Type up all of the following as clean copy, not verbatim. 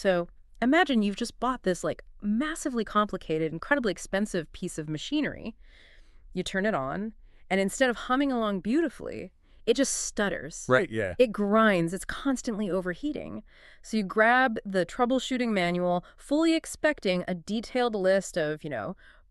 So imagine you've just bought this like massively complicated, incredibly expensive piece of machinery. You turn it on, and instead of humming along beautifully, it just stutters. Right, yeah. It grinds. It's constantly overheating. So you grab the troubleshooting manual, fully expecting a detailed list of,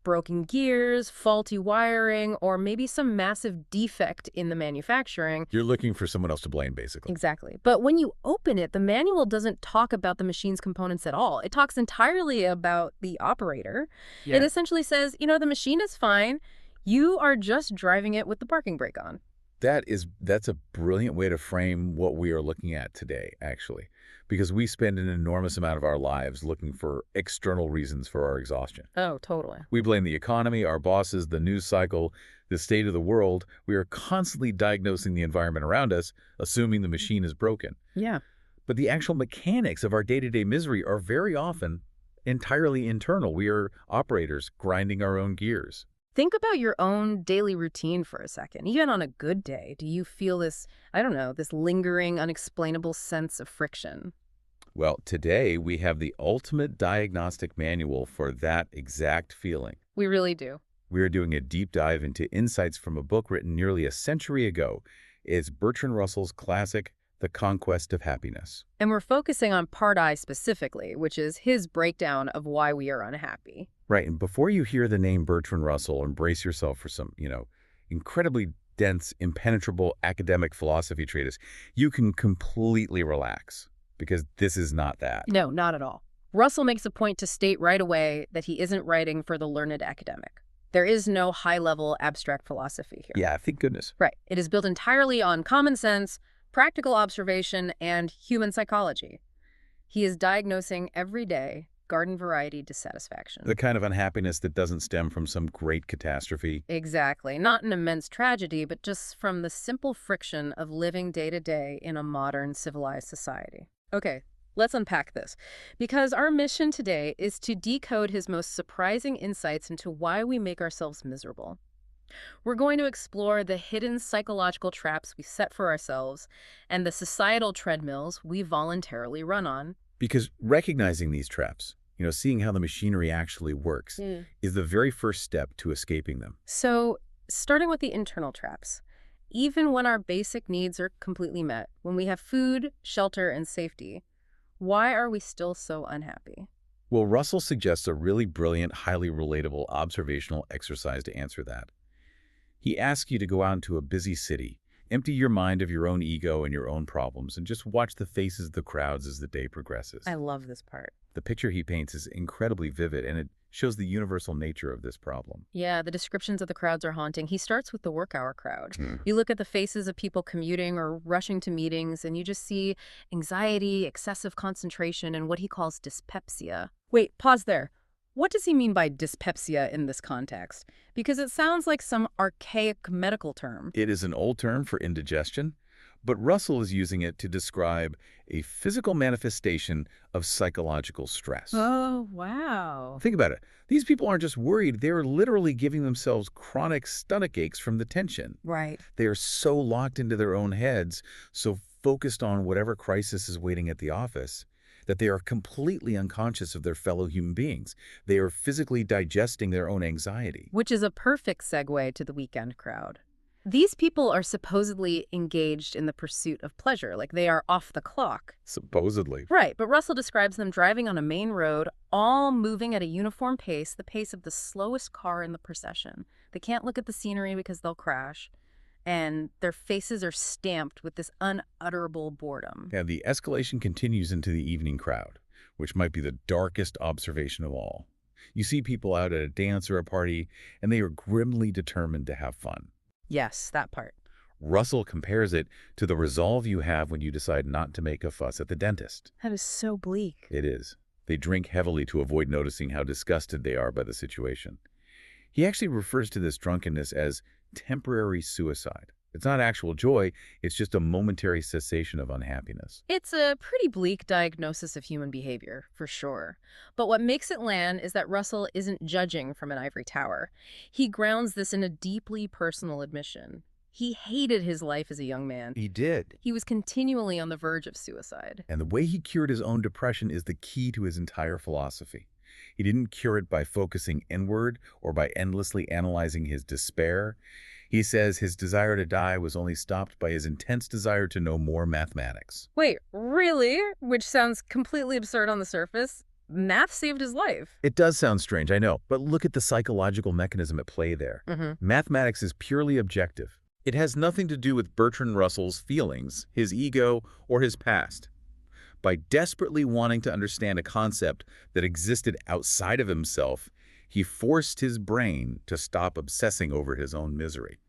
broken gears, faulty wiring, or maybe some massive defect in the manufacturing. You're looking for someone else to blame, basically. Exactly. But when you open it, the manual doesn't talk about the machine's components at all. It talks entirely about the operator. Yeah. It essentially says, the machine is fine. You are just driving it with the parking brake on. That's a brilliant way to frame what we are looking at today, actually, because we spend an enormous amount of our lives looking for external reasons for our exhaustion. Oh, totally. We blame the economy, our bosses, the news cycle, the state of the world. We are constantly diagnosing the environment around us, assuming the machine is broken. Yeah. But the actual mechanics of our day-to-day misery are very often entirely internal. We are operators grinding our own gears. Think about your own daily routine for a second. Even on a good day, do you feel this, this lingering, unexplainable sense of friction? Well, today we have the ultimate diagnostic manual for that exact feeling. We really do. We are doing a deep dive into insights from a book written nearly a century ago. It's Bertrand Russell's classic, The Conquest of Happiness. And we're focusing on part I specifically, which is his breakdown of why we are unhappy. Right, and before you hear the name Bertrand Russell, embrace yourself for some, incredibly dense, impenetrable academic philosophy treatise. You can completely relax, because this is not that. No, not at all. Russell makes a point to state right away that he isn't writing for the learned academic. There is no high-level abstract philosophy here. Yeah, thank goodness. Right. It is built entirely on common sense, practical observation, and human psychology. He is diagnosing everyday garden variety dissatisfaction. The kind of unhappiness that doesn't stem from some great catastrophe. Exactly. Not an immense tragedy, but just from the simple friction of living day to day in a modern civilized society. Okay, let's unpack this, because our mission today is to decode his most surprising insights into why we make ourselves miserable. We're going to explore the hidden psychological traps we set for ourselves and the societal treadmills we voluntarily run on. Because recognizing these traps, seeing how the machinery actually works, is the very first step to escaping them. So, starting with the internal traps. Even when our basic needs are completely met, when we have food, shelter, and safety, why are we still so unhappy? Well, Russell suggests a really brilliant, highly relatable observational exercise to answer that. He asks you to go out into a busy city, empty your mind of your own ego and your own problems, and just watch the faces of the crowds as the day progresses. I love this part. The picture he paints is incredibly vivid, and it shows the universal nature of this problem. Yeah, the descriptions of the crowds are haunting. He starts with the work hour crowd. You look at the faces of people commuting or rushing to meetings, and you just see anxiety, excessive concentration, and what he calls dyspepsia. Wait, pause there. What does he mean by dyspepsia in this context? Because it sounds like some archaic medical term. It is an old term for indigestion, but Russell is using it to describe a physical manifestation of psychological stress. Oh, wow. Think about it. These people aren't just worried, they're literally giving themselves chronic stomach aches from the tension. Right. They are so locked into their own heads, so focused on whatever crisis is waiting at the office, that they are completely unconscious of their fellow human beings. They are physically digesting their own anxiety. Which is a perfect segue to the weekend crowd. These people are supposedly engaged in the pursuit of pleasure, like they are off the clock. Supposedly. Right, but Russell describes them driving on a main road, all moving at a uniform pace, the pace of the slowest car in the procession. They can't look at the scenery because they'll crash, and their faces are stamped with this unutterable boredom. And the escalation continues into the evening crowd, which might be the darkest observation of all. You see people out at a dance or a party, and they are grimly determined to have fun. Yes, that part. Russell compares it to the resolve you have when you decide not to make a fuss at the dentist. That is so bleak. It is. They drink heavily to avoid noticing how disgusted they are by the situation. He actually refers to this drunkenness as temporary suicide. It's not actual joy, it's just a momentary cessation of unhappiness. It's a pretty bleak diagnosis of human behavior, for sure. But what makes it land is that Russell isn't judging from an ivory tower. He grounds this in a deeply personal admission. He hated his life as a young man. He did. He was continually on the verge of suicide. And the way he cured his own depression is the key to his entire philosophy. He didn't cure it by focusing inward or by endlessly analyzing his despair. He says his desire to die was only stopped by his intense desire to know more mathematics. Wait, really? Which sounds completely absurd on the surface. Math saved his life. It does sound strange, I know, but look at the psychological mechanism at play there. Mathematics is purely objective. It has nothing to do with Bertrand Russell's feelings, his ego, or his past. By desperately wanting to understand a concept that existed outside of himself, he forced his brain to stop obsessing over his own misery.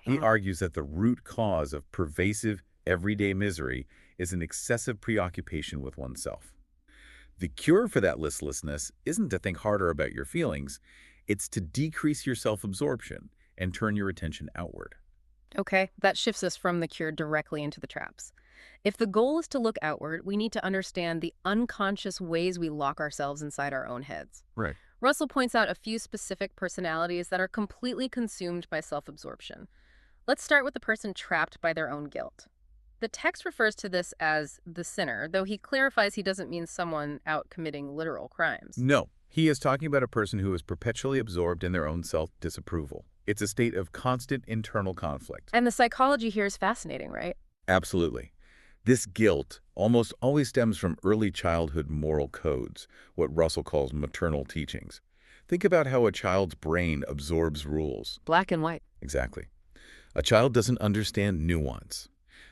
He argues that the root cause of pervasive, everyday misery is an excessive preoccupation with oneself. The cure for that listlessness isn't to think harder about your feelings, it's to decrease your self-absorption and turn your attention outward. Okay, that shifts us from the cure directly into the traps. If the goal is to look outward, we need to understand the unconscious ways we lock ourselves inside our own heads. Right. Russell points out a few specific personalities that are completely consumed by self-absorption. Let's start with the person trapped by their own guilt. The text refers to this as the sinner, though he clarifies he doesn't mean someone out committing literal crimes. No, he is talking about a person who is perpetually absorbed in their own self-disapproval. It's a state of constant internal conflict. And the psychology here is fascinating, right? Absolutely. This guilt almost always stems from early childhood moral codes, what Russell calls maternal teachings. Think about how a child's brain absorbs rules. Black and white. Exactly. A child doesn't understand nuance.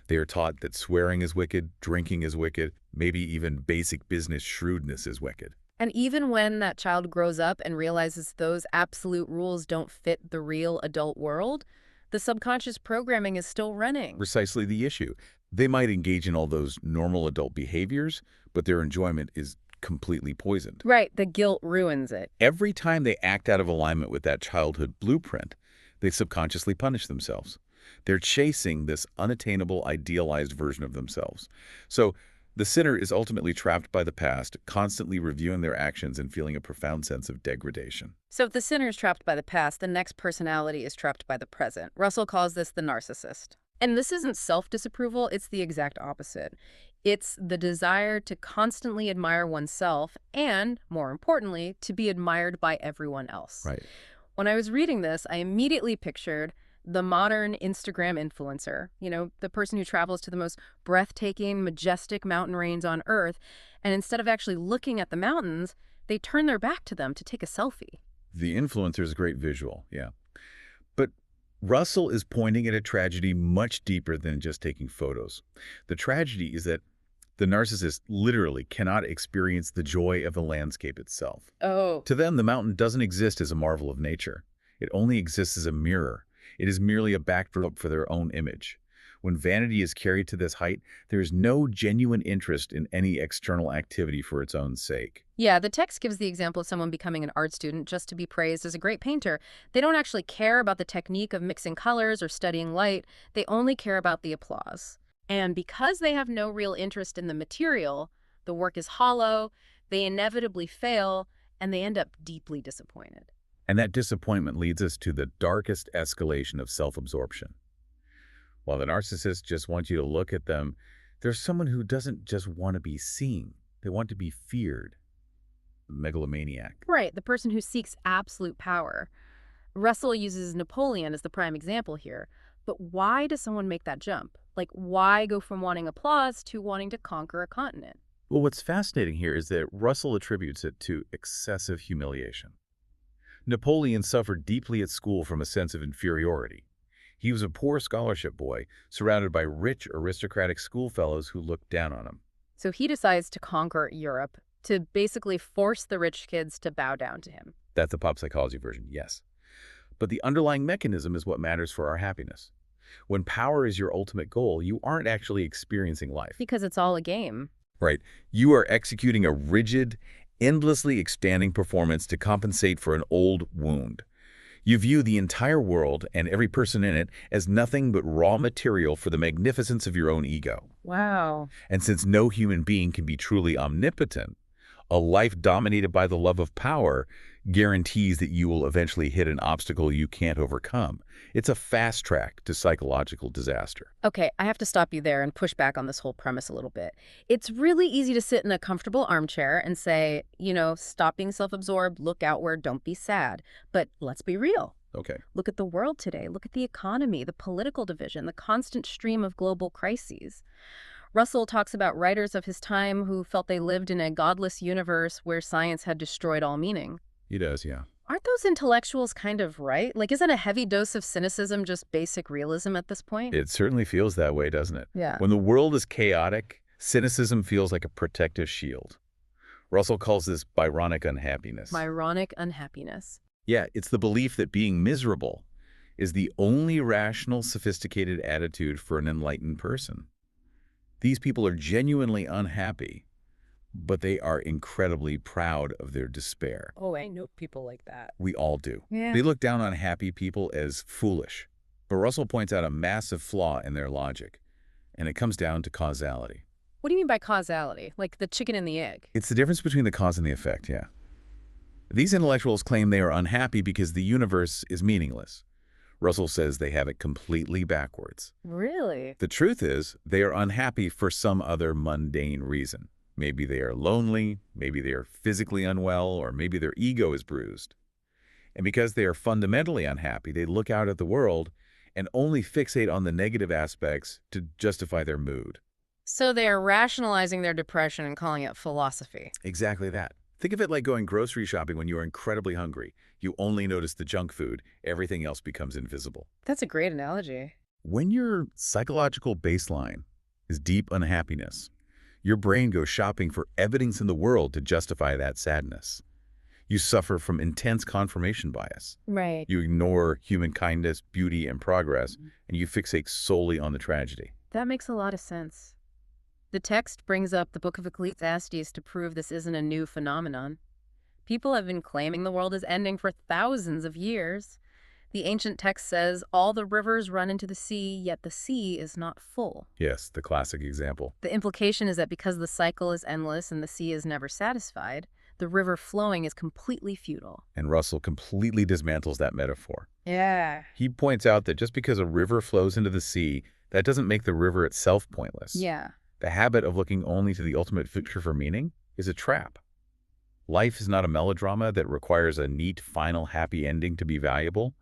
They are taught that swearing is wicked, drinking is wicked, maybe even basic business shrewdness is wicked. And even when that child grows up and realizes those absolute rules don't fit the real adult world, the subconscious programming is still running. Precisely the issue. They might engage in all those normal adult behaviors, but their enjoyment is completely poisoned. Right, the guilt ruins it. Every time they act out of alignment with that childhood blueprint, they subconsciously punish themselves. They're chasing this unattainable, idealized version of themselves. So the sinner is ultimately trapped by the past, constantly reviewing their actions and feeling a profound sense of degradation. So if the sinner is trapped by the past, the next personality is trapped by the present. Russell calls this the narcissist. And this isn't self-disapproval, it's the exact opposite. It's the desire to constantly admire oneself and, more importantly, to be admired by everyone else. Right. When I was reading this, I immediately pictured the modern Instagram influencer, the person who travels to the most breathtaking, majestic mountain range on Earth, and instead of actually looking at the mountains, they turn their back to them to take a selfie. The influencer is a great visual, yeah. But Russell is pointing at a tragedy much deeper than just taking photos. The tragedy is that the narcissist literally cannot experience the joy of the landscape itself. Oh. To them, the mountain doesn't exist as a marvel of nature. It only exists as a mirror. It is merely a backdrop for their own image. When vanity is carried to this height, there is no genuine interest in any external activity for its own sake. Yeah, the text gives the example of someone becoming an art student just to be praised as a great painter. They don't actually care about the technique of mixing colors or studying light. They only care about the applause. And because they have no real interest in the material, the work is hollow, they inevitably fail, and they end up deeply disappointed. And that disappointment leads us to the darkest escalation of self-absorption. While the narcissist just wants you to look at them, there's someone who doesn't just want to be seen. They want to be feared. Megalomaniac. Right, the person who seeks absolute power. Russell uses Napoleon as the prime example here. But why does someone make that jump? Like, why go from wanting applause to wanting to conquer a continent? Well, what's fascinating here is that Russell attributes it to excessive humiliation. Napoleon suffered deeply at school from a sense of inferiority. He was a poor scholarship boy, surrounded by rich aristocratic schoolfellows who looked down on him. So he decides to conquer Europe, to basically force the rich kids to bow down to him. That's the pop psychology version, yes. But the underlying mechanism is what matters for our happiness. When power is your ultimate goal, you aren't actually experiencing life. Because it's all a game. Right. You are executing a rigid, endlessly expanding performance to compensate for an old wound. You view the entire world and every person in it as nothing but raw material for the magnificence of your own ego. Wow. And since no human being can be truly omnipotent, a life dominated by the love of power guarantees that you will eventually hit an obstacle you can't overcome. It's a fast track to psychological disaster. Okay, I have to stop you there and push back on this whole premise a little bit. It's really easy to sit in a comfortable armchair and say, stop being self-absorbed, look outward, don't be sad. But let's be real. Okay. Look at the world today. Look at the economy, the political division, the constant stream of global crises. Russell talks about writers of his time who felt they lived in a godless universe where science had destroyed all meaning. He does, yeah. Aren't those intellectuals kind of right? Like, isn't a heavy dose of cynicism just basic realism at this point? It certainly feels that way, doesn't it? Yeah. When the world is chaotic, cynicism feels like a protective shield. Russell calls this Byronic unhappiness. Byronic unhappiness. Yeah, it's the belief that being miserable is the only rational, sophisticated attitude for an enlightened person. These people are genuinely unhappy, but they are incredibly proud of their despair. Oh, I know people like that. We all do. Yeah. They look down on happy people as foolish. But Russell points out a massive flaw in their logic, and it comes down to causality. What do you mean by causality? Like the chicken and the egg? It's the difference between the cause and the effect, yeah. These intellectuals claim they are unhappy because the universe is meaningless. Russell says they have it completely backwards. Really? The truth is, they are unhappy for some other mundane reason. Maybe they are lonely, maybe they are physically unwell, or maybe their ego is bruised. And because they are fundamentally unhappy, they look out at the world and only fixate on the negative aspects to justify their mood. So they are rationalizing their depression and calling it philosophy. Exactly that. Think of it like going grocery shopping when you are incredibly hungry. You only notice the junk food. Everything else becomes invisible. That's a great analogy. When your psychological baseline is deep unhappiness, your brain goes shopping for evidence in the world to justify that sadness. You suffer from intense confirmation bias. Right. You ignore human kindness, beauty, and progress, and you fixate solely on the tragedy. That makes a lot of sense. The text brings up the Book of Ecclesiastes to prove this isn't a new phenomenon. People have been claiming the world is ending for thousands of years. The ancient text says, all the rivers run into the sea, yet the sea is not full. Yes, the classic example. The implication is that because the cycle is endless and the sea is never satisfied, the river flowing is completely futile. And Russell completely dismantles that metaphor. Yeah. He points out that just because a river flows into the sea, that doesn't make the river itself pointless. Yeah. The habit of looking only to the ultimate picture for meaning is a trap. Life is not a melodrama that requires a neat, final, happy ending to be valuable.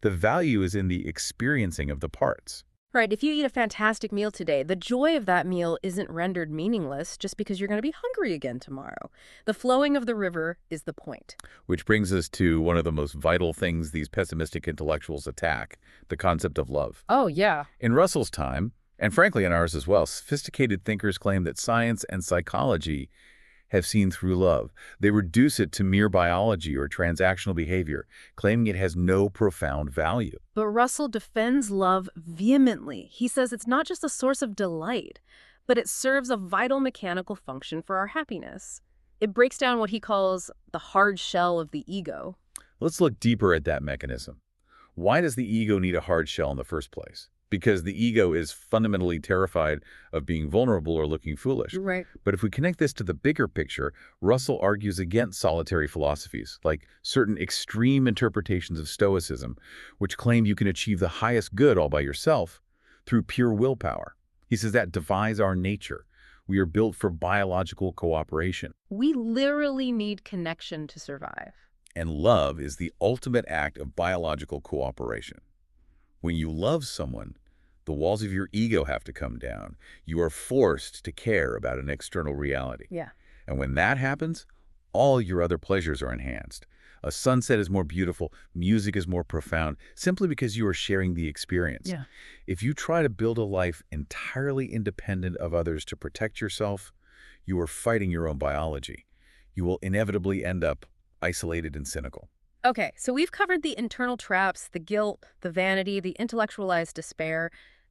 The value is in the experiencing of the parts. Right, if you eat a fantastic meal today, the joy of that meal isn't rendered meaningless just because you're going to be hungry again tomorrow. The flowing of the river is the point. Which brings us to one of the most vital things these pessimistic intellectuals attack, the concept of love. Oh, yeah. In Russell's time, and frankly in ours as well, sophisticated thinkers claim that science and psychology have seen through love. They reduce it to mere biology or transactional behavior, claiming it has no profound value. But Russell defends love vehemently. He says it's not just a source of delight, but it serves a vital mechanical function for our happiness. It breaks down what he calls the hard shell of the ego. Let's look deeper at that mechanism. Why does the ego need a hard shell in the first place? Because the ego is fundamentally terrified of being vulnerable or looking foolish. Right. But if we connect this to the bigger picture, Russell argues against solitary philosophies, like certain extreme interpretations of Stoicism, which claim you can achieve the highest good all by yourself through pure willpower. He says that defies our nature. We are built for biological cooperation. We literally need connection to survive. And love is the ultimate act of biological cooperation. When you love someone, the walls of your ego have to come down. You are forced to care about an external reality. Yeah. And when that happens, all your other pleasures are enhanced. A sunset is more beautiful, music is more profound, simply because you are sharing the experience. Yeah. If you try to build a life entirely independent of others to protect yourself, you are fighting your own biology. You will inevitably end up isolated and cynical. Okay, so we've covered the internal traps, the guilt, the vanity, the intellectualized despair.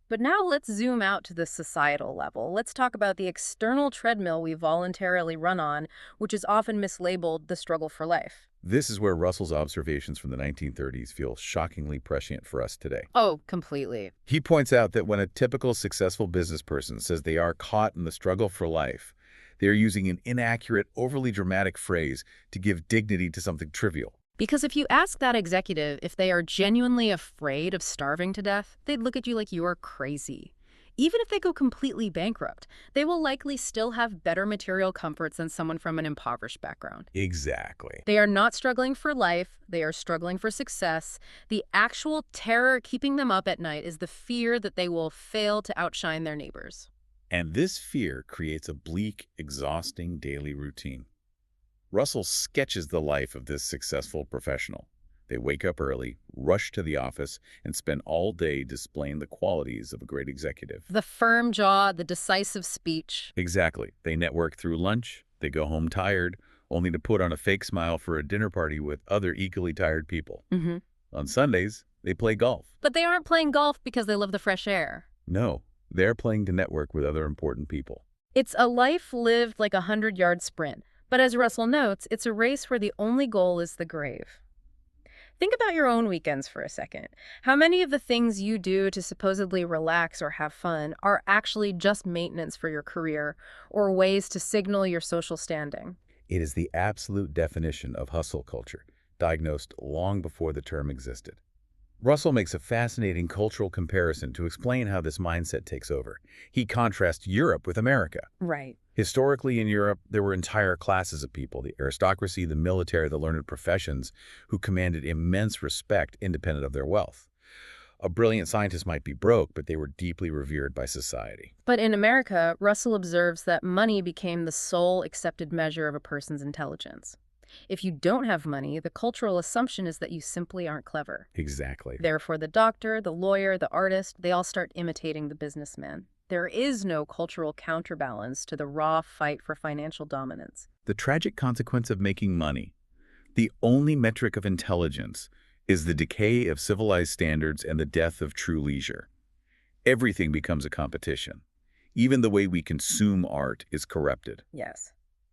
But now let's zoom out to the societal level. Let's talk about the external treadmill we voluntarily run on, which is often mislabeled the struggle for life. This is where Russell's observations from the 1930s feel shockingly prescient for us today. Oh, completely. He points out that when a typical successful business person says they are caught in the struggle for life, they are using an inaccurate, overly dramatic phrase to give dignity to something trivial. Because if you ask that executive if they are genuinely afraid of starving to death, they'd look at you like you are crazy. Even if they go completely bankrupt, they will likely still have better material comforts than someone from an impoverished background. Exactly. They are not struggling for life, they are struggling for success. The actual terror keeping them up at night is the fear that they will fail to outshine their neighbors. And this fear creates a bleak, exhausting daily routine. Russell sketches the life of this successful professional. They wake up early, rush to the office, and spend all day displaying the qualities of a great executive. The firm jaw, the decisive speech. Exactly. They network through lunch, they go home tired, only to put on a fake smile for a dinner party with other equally tired people. On Sundays, they play golf. But they aren't playing golf because they love the fresh air. No, they're playing to network with other important people. It's a life lived like a 100-yard sprint. But as Russell notes, it's a race where the only goal is the grave. Think about your own weekends for a second. How many of the things you do to supposedly relax or have fun are actually just maintenance for your career or ways to signal your social standing? It is the absolute definition of hustle culture, diagnosed long before the term existed. Russell makes a fascinating cultural comparison to explain how this mindset takes over. He contrasts Europe with America. Right. Historically in Europe, there were entire classes of people, the aristocracy, the military, the learned professions, who commanded immense respect independent of their wealth. A brilliant scientist might be broke, but they were deeply revered by society. But in America, Russell observes that money became the sole accepted measure of a person's intelligence. If you don't have money, the cultural assumption is that you simply aren't clever. Exactly. Therefore, the doctor, the lawyer, the artist, they all start imitating the businessman. There is no cultural counterbalance to the raw fight for financial dominance. The tragic consequence of making money, the only metric of intelligence, is the decay of civilized standards and the death of true leisure. Everything becomes a competition. Even the way we consume art is corrupted. Yes.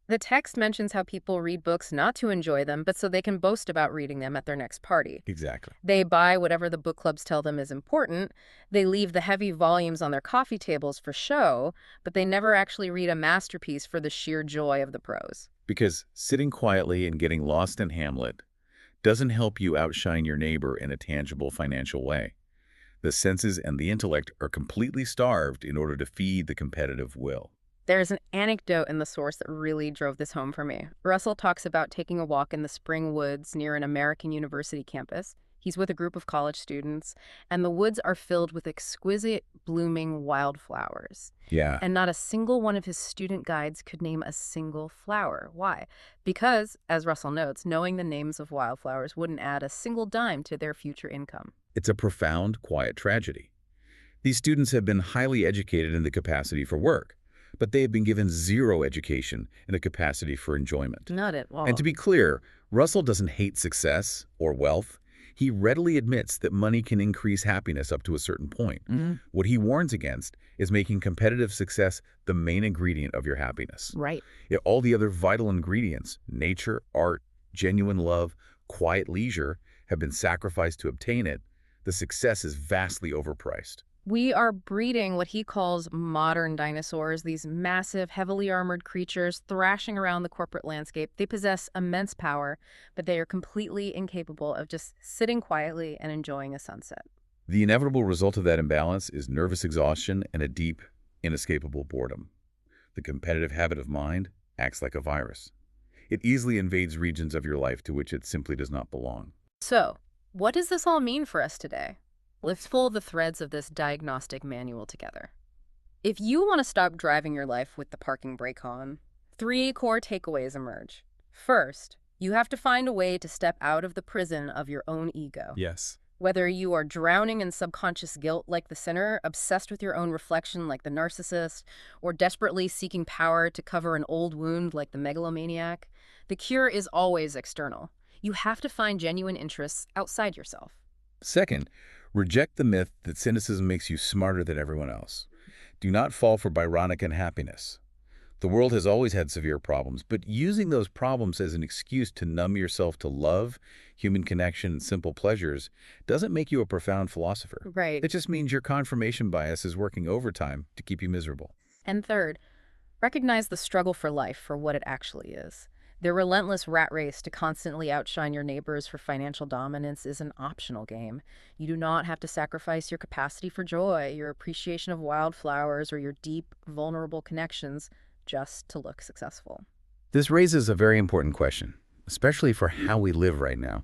The text mentions how people read books not to enjoy them, but so they can boast about reading them at their next party. Exactly. They buy whatever the book clubs tell them is important. They leave the heavy volumes on their coffee tables for show, but they never actually read a masterpiece for the sheer joy of the prose. Because sitting quietly and getting lost in Hamlet doesn't help you outshine your neighbor in a tangible financial way. The senses and the intellect are completely starved in order to feed the competitive will. There's an anecdote in the source that really drove this home for me. Russell talks about taking a walk in the spring woods near an American university campus. He's with a group of college students, and the woods are filled with exquisite blooming wildflowers. Yeah. And not a single one of his student guides could name a single flower. Why? Because, as Russell notes, knowing the names of wildflowers wouldn't add a single dime to their future income. It's a profound, quiet tragedy. These students have been highly educated in the capacity for work, but they have been given zero education in the capacity for enjoyment. Not at all. And to be clear, Russell doesn't hate success or wealth. He readily admits that money can increase happiness up to a certain point. What he warns against is making competitive success the main ingredient of your happiness. Right. Yet all the other vital ingredients, nature, art, genuine love, quiet leisure, have been sacrificed to obtain it. The success is vastly overpriced. We are breeding what he calls modern dinosaurs, these massive, heavily armored creatures thrashing around the corporate landscape. They possess immense power, but they are completely incapable of just sitting quietly and enjoying a sunset. The inevitable result of that imbalance is nervous exhaustion and a deep, inescapable boredom. The competitive habit of mind acts like a virus. It easily invades regions of your life to which it simply does not belong. So, what does this all mean for us today? Let's pull the threads of this diagnostic manual together. If you want to stop driving your life with the parking brake on, 3 core takeaways emerge. First, you have to find a way to step out of the prison of your own ego. Yes. Whether you are drowning in subconscious guilt like the sinner, obsessed with your own reflection like the narcissist, or desperately seeking power to cover an old wound like the megalomaniac, the cure is always external. You have to find genuine interests outside yourself. Second, reject the myth that cynicism makes you smarter than everyone else. Do not fall for Byronic unhappiness. The world has always had severe problems, but using those problems as an excuse to numb yourself to love, human connection, and simple pleasures doesn't make you a profound philosopher. Right. It just means your confirmation bias is working overtime to keep you miserable. And third, recognize the struggle for life for what it actually is. Their relentless rat race to constantly outshine your neighbors for financial dominance is an optional game. You do not have to sacrifice your capacity for joy, your appreciation of wildflowers, or your deep, vulnerable connections just to look successful. This raises a very important question, especially for how we live right now.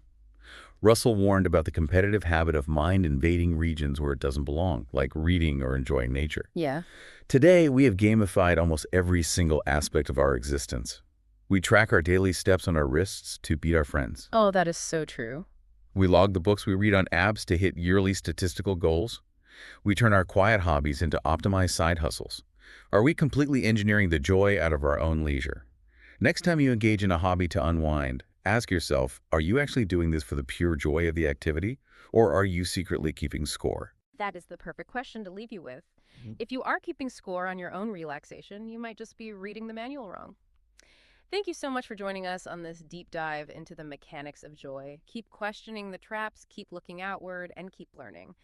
Russell warned about the competitive habit of mind invading regions where it doesn't belong, like reading or enjoying nature. Yeah. Today, we have gamified almost every single aspect of our existence. We track our daily steps on our wrists to beat our friends. Oh, that is so true. We log the books we read on apps to hit yearly statistical goals. We turn our quiet hobbies into optimized side hustles. Are we completely engineering the joy out of our own leisure? Next time you engage in a hobby to unwind, ask yourself, are you actually doing this for the pure joy of the activity, or are you secretly keeping score? That is the perfect question to leave you with. If you are keeping score on your own relaxation, you might just be reading the manual wrong. Thank you so much for joining us on this deep dive into the mechanics of joy. Keep questioning the traps, keep looking outward, and keep learning.